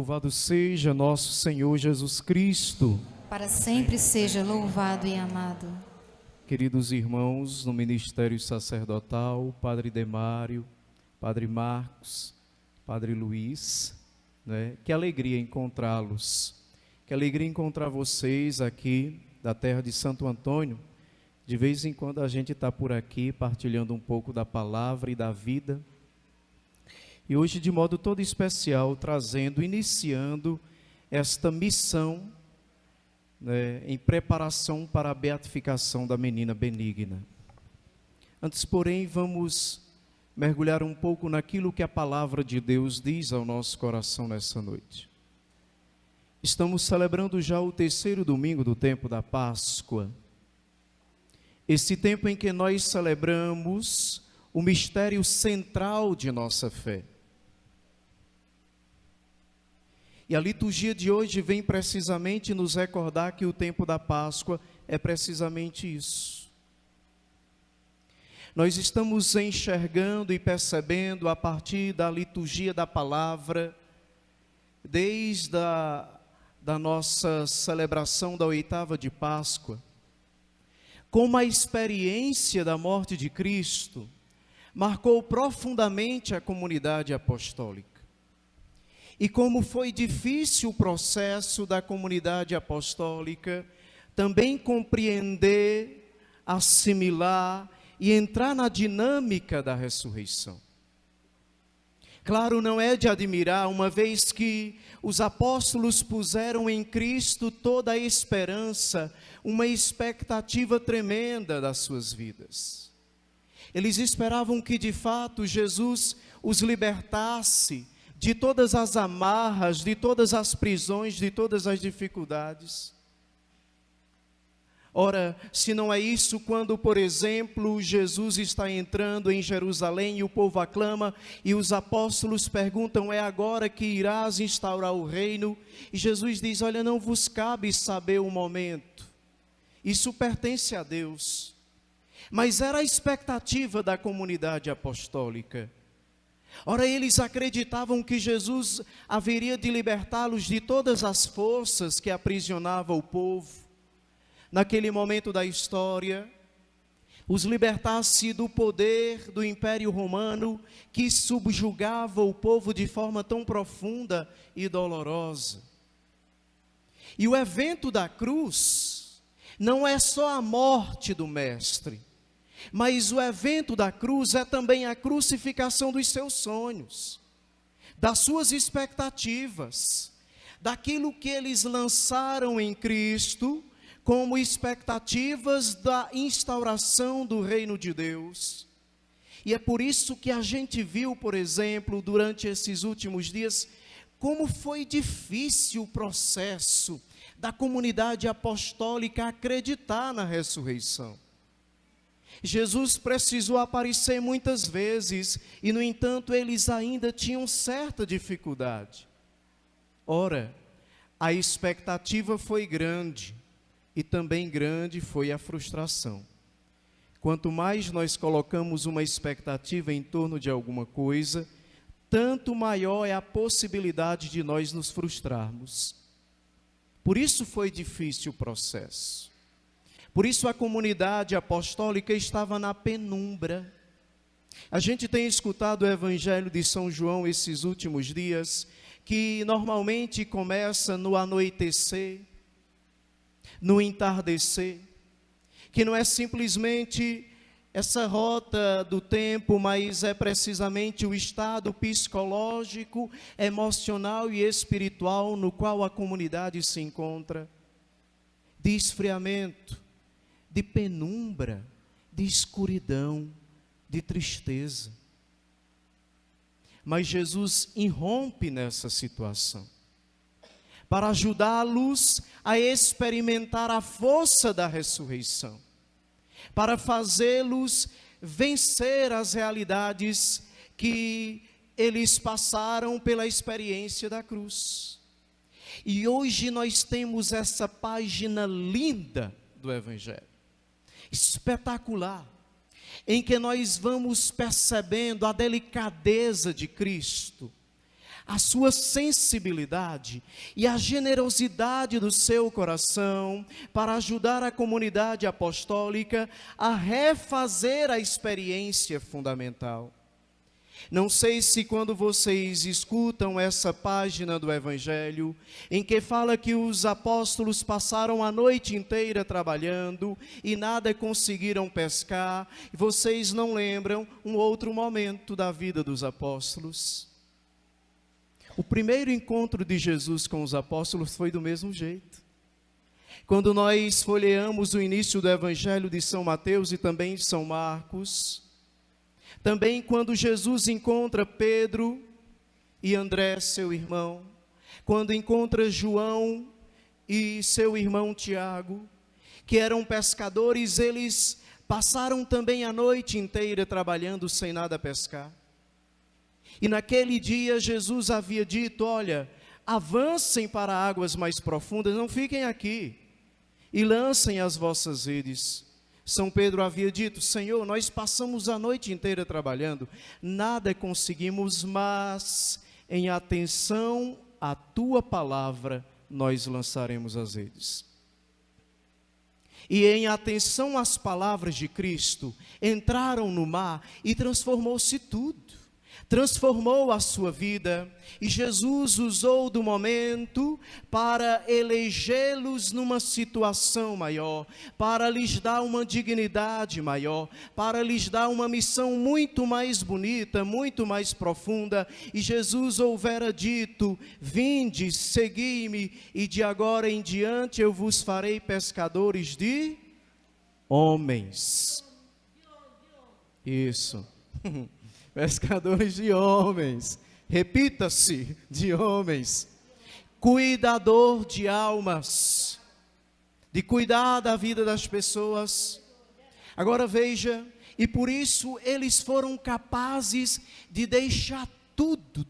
Louvado seja nosso Senhor Jesus Cristo. Para sempre seja louvado e amado. Queridos irmãos, no ministério sacerdotal, Padre Demário, Padre Marcos, Padre Luiz, que alegria encontrá-los. Que alegria encontrar vocês aqui da terra de Santo Antônio. De vez em quando a gente está por aqui partilhando um pouco da palavra e da vida. E hoje, de modo todo especial, iniciando esta missão, em preparação para a beatificação da menina Benigna. Antes, porém, vamos mergulhar um pouco naquilo que a palavra de Deus diz ao nosso coração nessa noite. Estamos celebrando já o terceiro domingo do tempo da Páscoa. Esse tempo em que nós celebramos o mistério central de nossa fé. E a liturgia de hoje vem precisamente nos recordar que o tempo da Páscoa é precisamente isso. Nós estamos enxergando e percebendo a partir da liturgia da palavra, desde da nossa celebração da oitava de Páscoa, como a experiência da morte de Cristo marcou profundamente a comunidade apostólica. E como foi difícil o processo da comunidade apostólica também compreender, assimilar e entrar na dinâmica da ressurreição. Claro, não é de admirar, uma vez que os apóstolos puseram em Cristo toda a esperança, uma expectativa tremenda das suas vidas. Eles esperavam que de fato Jesus os libertasse de todas as amarras, de todas as prisões, de todas as dificuldades. Ora, se não é isso, quando, por exemplo, Jesus está entrando em Jerusalém e o povo aclama e os apóstolos perguntam, é agora que irás instaurar o reino? E Jesus diz, olha, não vos cabe saber o momento, isso pertence a Deus. Mas era a expectativa da comunidade apostólica. Ora, eles acreditavam que Jesus haveria de libertá-los de todas as forças que aprisionavam o povo. Naquele momento da história, os libertasse do poder do Império Romano, que subjugava o povo de forma tão profunda e dolorosa. E o evento da cruz não é só a morte do Mestre, mas o evento da cruz é também a crucificação dos seus sonhos, das suas expectativas, daquilo que eles lançaram em Cristo, como expectativas da instauração do reino de Deus. E é por isso que a gente viu, por exemplo, durante esses últimos dias, como foi difícil o processo da comunidade apostólica acreditar na ressurreição. Jesus precisou aparecer muitas vezes e, no entanto, eles ainda tinham certa dificuldade. Ora, a expectativa foi grande e também grande foi a frustração. Quanto mais nós colocamos uma expectativa em torno de alguma coisa, tanto maior é a possibilidade de nós nos frustrarmos. Por isso foi difícil o processo. Por isso a comunidade apostólica estava na penumbra. A gente tem escutado o Evangelho de São João esses últimos dias, que normalmente começa no anoitecer, no entardecer, que não é simplesmente essa rota do tempo, mas é precisamente o estado psicológico, emocional e espiritual no qual a comunidade se encontra, de esfriamento, de penumbra, de escuridão, de tristeza. Mas Jesus irrompe nessa situação, para ajudá-los a experimentar a força da ressurreição, para fazê-los vencer as realidades que eles passaram pela experiência da cruz. E hoje nós temos essa página linda do Evangelho, espetacular, em que nós vamos percebendo a delicadeza de Cristo, a sua sensibilidade e a generosidade do seu coração para ajudar a comunidade apostólica a refazer a experiência fundamental. Não sei se quando vocês escutam essa página do Evangelho, em que fala que os apóstolos passaram a noite inteira trabalhando e nada conseguiram pescar, vocês não lembram um outro momento da vida dos apóstolos. O primeiro encontro de Jesus com os apóstolos foi do mesmo jeito. Quando nós folheamos o início do Evangelho de São Mateus e também de São Marcos, também quando Jesus encontra Pedro e André, seu irmão, quando encontra João e seu irmão Tiago, que eram pescadores, eles passaram também a noite inteira trabalhando sem nada pescar. E naquele dia Jesus havia dito: olha, avancem para águas mais profundas, não fiquem aqui, e lancem as vossas redes. São Pedro havia dito: Senhor, nós passamos a noite inteira trabalhando, nada conseguimos, mas em atenção à tua palavra, nós lançaremos as redes. E em atenção às palavras de Cristo, entraram no mar e transformou-se tudo. Transformou a sua vida, e Jesus usou do momento para elegê-los numa situação maior, para lhes dar uma dignidade maior, para lhes dar uma missão muito mais bonita, muito mais profunda. E Jesus houvera dito: vinde, segui-me, e de agora em diante eu vos farei pescadores de homens. Isso. Pescadores de homens, repita-se, de homens, cuidador de almas, de cuidar da vida das pessoas. Agora veja, e por isso eles foram capazes de deixar tudo.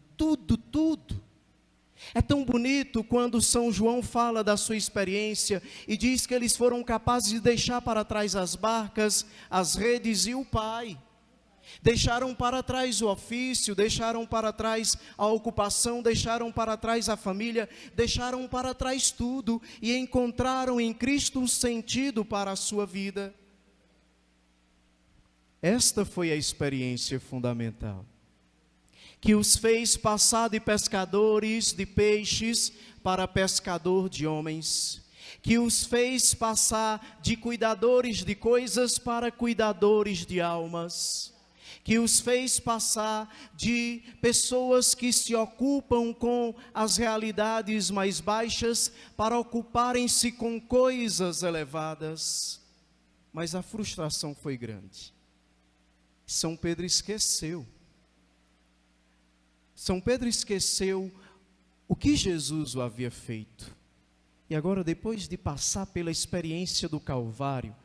É tão bonito quando São João fala da sua experiência e diz que eles foram capazes de deixar para trás as barcas, as redes e o Pai. Deixaram para trás o ofício, deixaram para trás a ocupação, deixaram para trás a família, deixaram para trás tudo e encontraram em Cristo um sentido para a sua vida. Esta foi a experiência fundamental, que os fez passar de pescadores de peixes para pescador de homens, que os fez passar de cuidadores de coisas para cuidadores de almas, que os fez passar de pessoas que se ocupam com as realidades mais baixas para ocuparem-se com coisas elevadas. Mas a frustração foi grande. São Pedro esqueceu. São Pedro esqueceu o que Jesus o havia feito. E agora, depois de passar pela experiência do Calvário,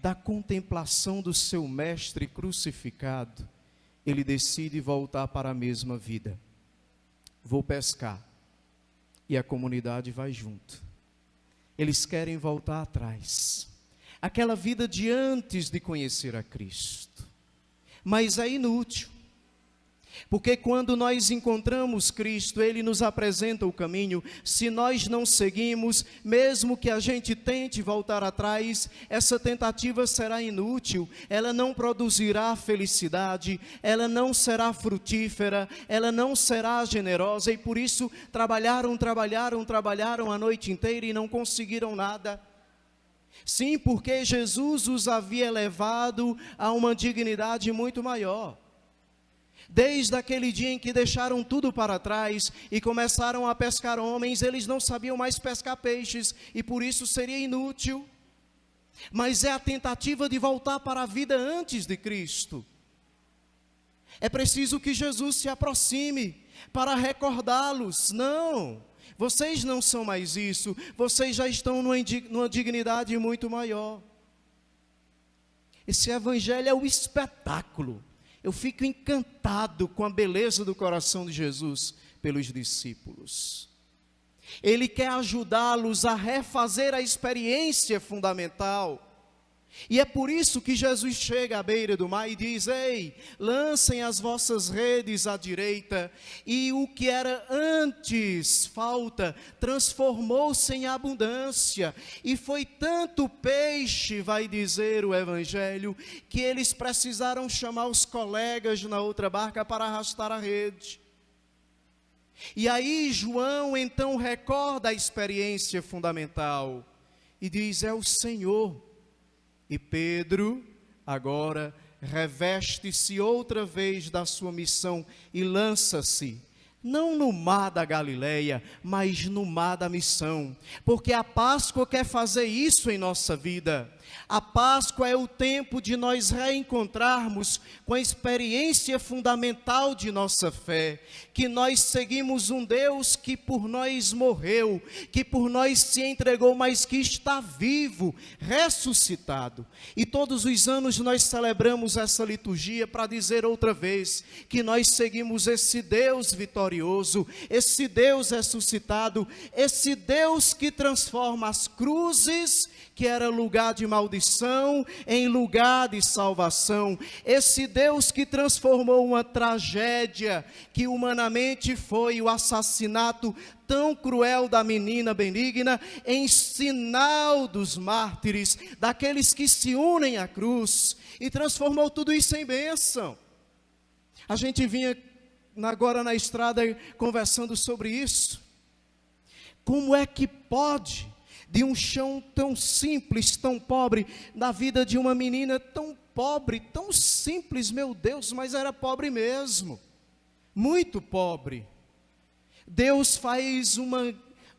da contemplação do seu mestre crucificado, ele decide voltar para a mesma vida. Vou pescar. E a comunidade vai junto. Eles querem voltar atrás. Aquela vida de antes de conhecer a Cristo. Mas é inútil. Porque quando nós encontramos Cristo, Ele nos apresenta o caminho. Se nós não seguimos, mesmo que a gente tente voltar atrás, essa tentativa será inútil, ela não produzirá felicidade, ela não será frutífera, ela não será generosa, e por isso trabalharam a noite inteira e não conseguiram nada. Sim, porque Jesus os havia levado a uma dignidade muito maior. Desde aquele dia em que deixaram tudo para trás e começaram a pescar homens, eles não sabiam mais pescar peixes, e por isso seria inútil. Mas é a tentativa de voltar para a vida antes de Cristo. É preciso que Jesus se aproxime para recordá-los. Não, vocês não são mais isso, vocês já estão numa dignidade muito maior. Esse evangelho é o espetáculo. Eu fico encantado com a beleza do coração de Jesus pelos discípulos. Ele quer ajudá-los a refazer a experiência fundamental, E é por isso que Jesus chega à beira do mar e diz: ei, lancem as vossas redes à direita. E o que era antes falta, transformou-se em abundância. E foi tanto peixe, vai dizer o Evangelho, que eles precisaram chamar os colegas na outra barca para arrastar a rede. E aí João então recorda a experiência fundamental e diz: é o Senhor. E Pedro agora reveste-se outra vez da sua missão e lança-se, não no mar da Galileia, mas no mar da missão, porque a Páscoa quer fazer isso em nossa vida. A Páscoa é o tempo de nós reencontrarmos com a experiência fundamental de nossa fé, que nós seguimos um Deus que por nós morreu, que por nós se entregou, mas que está vivo, ressuscitado. E todos os anos nós celebramos essa liturgia para dizer outra vez que nós seguimos esse Deus vitorioso, esse Deus ressuscitado, esse Deus que transforma as cruzes, que era lugar de maldição, em lugar de salvação. Esse Deus que transformou uma tragédia, que humanamente foi o assassinato tão cruel da menina benigna, em sinal dos mártires, daqueles que se unem à cruz, e transformou tudo isso em bênção. A gente vinha agora na estrada conversando sobre isso. Como é que pode, de um chão tão simples, tão pobre, da vida de uma menina tão pobre, tão simples, meu Deus, mas era pobre mesmo, muito pobre. Deus faz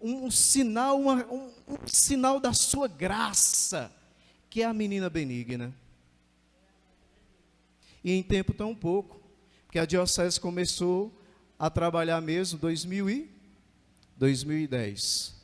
um sinal da sua graça, que é a menina benigna. E em tempo tão pouco, que a diocese começou a trabalhar mesmo, 2010.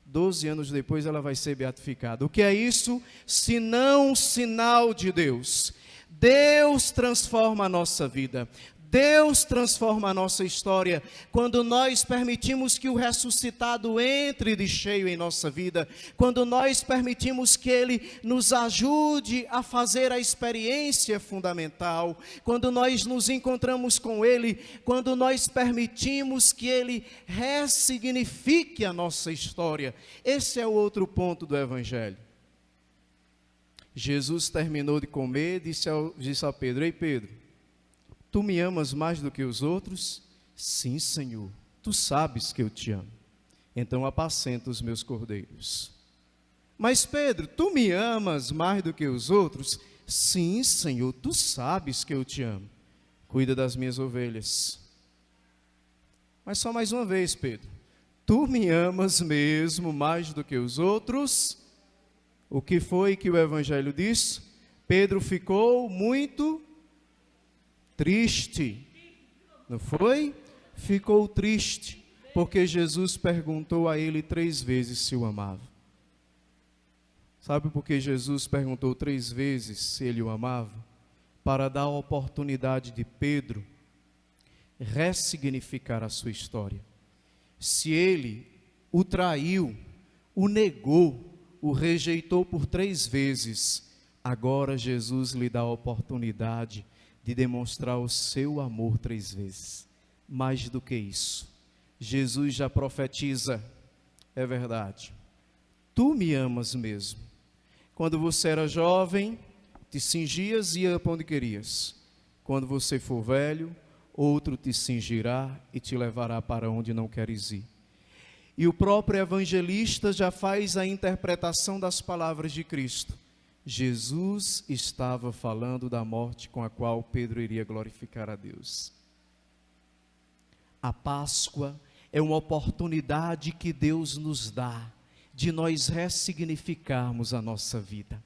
12 anos depois ela vai ser beatificada. O que é isso? Senão um sinal de Deus. Deus transforma a nossa vida. Deus transforma a nossa história quando nós permitimos que o ressuscitado entre de cheio em nossa vida, quando nós permitimos que Ele nos ajude a fazer a experiência fundamental, quando nós nos encontramos com Ele, quando nós permitimos que Ele ressignifique a nossa história. Esse é o outro ponto do Evangelho. Jesus terminou de comer e disse a Pedro: ei Pedro, tu me amas mais do que os outros? Sim, Senhor, tu sabes que eu te amo. Então apacenta os meus cordeiros. Mas Pedro, tu me amas mais do que os outros? Sim, Senhor, tu sabes que eu te amo. Cuida das minhas ovelhas. Mas só mais uma vez, Pedro, tu me amas mesmo mais do que os outros? O que foi que o Evangelho diz? Pedro ficou muito triste, não foi? Ficou triste, porque Jesus perguntou a ele 3 vezes se o amava. Sabe por que Jesus perguntou 3 vezes se ele o amava? Para dar a oportunidade de Pedro ressignificar a sua história. Se ele o traiu, o negou, o rejeitou por 3 vezes, agora Jesus lhe dá a oportunidade de demonstrar o seu amor 3 vezes. Mais do que isso, Jesus já profetiza: é verdade, tu me amas mesmo. Quando você era jovem, te cingias e ia para onde querias. Quando você for velho, outro te cingirá e te levará para onde não queres ir. E o próprio evangelista já faz a interpretação das palavras de Cristo. Jesus estava falando da morte com a qual Pedro iria glorificar a Deus. A Páscoa é uma oportunidade que Deus nos dá de nós ressignificarmos a nossa vida,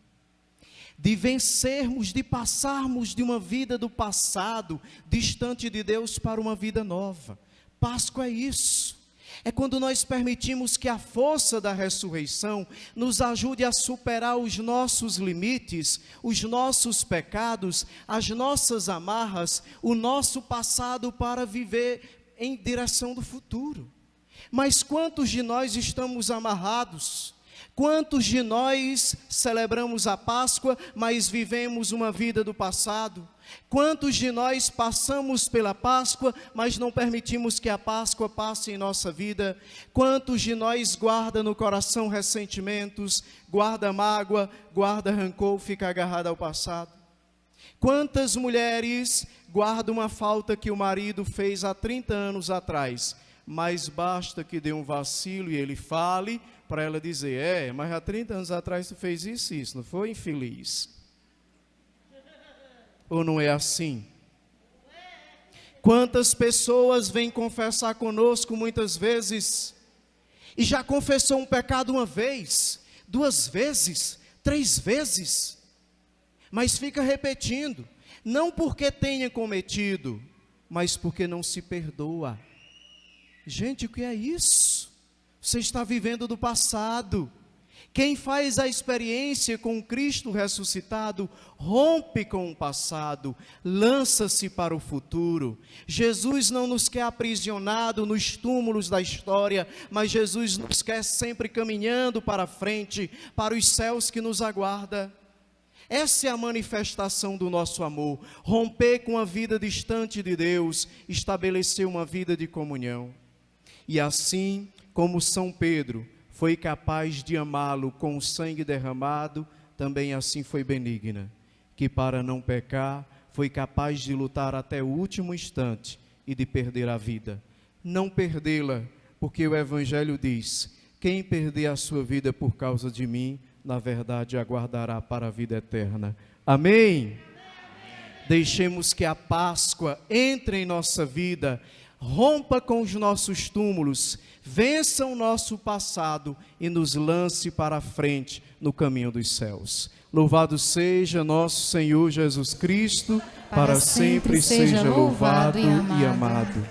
de vencermos, de passarmos de uma vida do passado, distante de Deus, para uma vida nova. Páscoa é isso. É quando nós permitimos que a força da ressurreição nos ajude a superar os nossos limites, os nossos pecados, as nossas amarras, o nosso passado, para viver em direção do futuro. Mas quantos de nós estamos amarrados? Quantos de nós celebramos a Páscoa, mas vivemos uma vida do passado? Quantos de nós passamos pela Páscoa, mas não permitimos que a Páscoa passe em nossa vida? Quantos de nós guarda no coração ressentimentos, guarda mágoa, guarda rancor, fica agarrado ao passado? Quantas mulheres guardam uma falta que o marido fez há 30 anos atrás, mas basta que dê um vacilo e ele fale, para ela dizer, mas há 30 anos atrás tu fez isso, não foi, infeliz? Ou não é assim? Quantas pessoas vêm confessar conosco muitas vezes, e já confessou um pecado uma vez, 2 vezes, 3 vezes, mas fica repetindo, não porque tenha cometido, mas porque não se perdoa. Gente, o que é isso? Você está vivendo do passado. Quem faz a experiência com Cristo ressuscitado, rompe com o passado, lança-se para o futuro. Jesus não nos quer aprisionado nos túmulos da história, mas Jesus nos quer sempre caminhando para frente, para os céus que nos aguarda. Essa é a manifestação do nosso amor, romper com a vida distante de Deus, estabelecer uma vida de comunhão. E assim como São Pedro foi capaz de amá-lo com o sangue derramado, também assim foi benigna, que para não pecar, foi capaz de lutar até o último instante e de perder a vida. Não perdê-la, porque o Evangelho diz, quem perder a sua vida por causa de mim, na verdade aguardará para a vida eterna. Amém? Deixemos que a Páscoa entre em nossa vida, rompa com os nossos túmulos, vença o nosso passado e nos lance para a frente no caminho dos céus. Louvado seja nosso Senhor Jesus Cristo, para sempre seja louvado e amado.